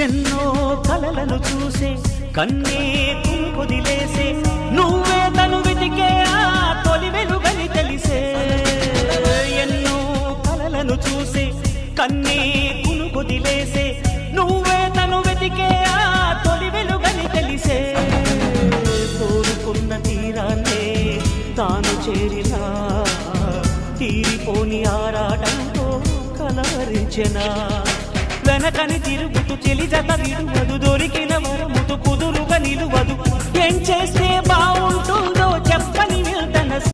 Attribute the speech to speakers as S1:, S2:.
S1: ఎన్నో కలలను చూసే కన్నే కుదిలేసే నువ్వే తను వెతికే ఆ తొలి వెలుగని తెలిసే ఎన్నో కలలను చూసే కన్నే కుదిలేసే నువ్వే తను వెతికే ఆ తొలి వెలుగని తెలిసే కోరుకున్న తీరాన్నే తాను చేరినా తీరిపోని ఆరాటంతో కలవరించెనా వెనకని తిరుగుతూ చెలి జత విడువదు దొరికిన వరముతు కుదురుగా నిలువదు ఏం చేస్తే బాగుంటుందో చెప్పని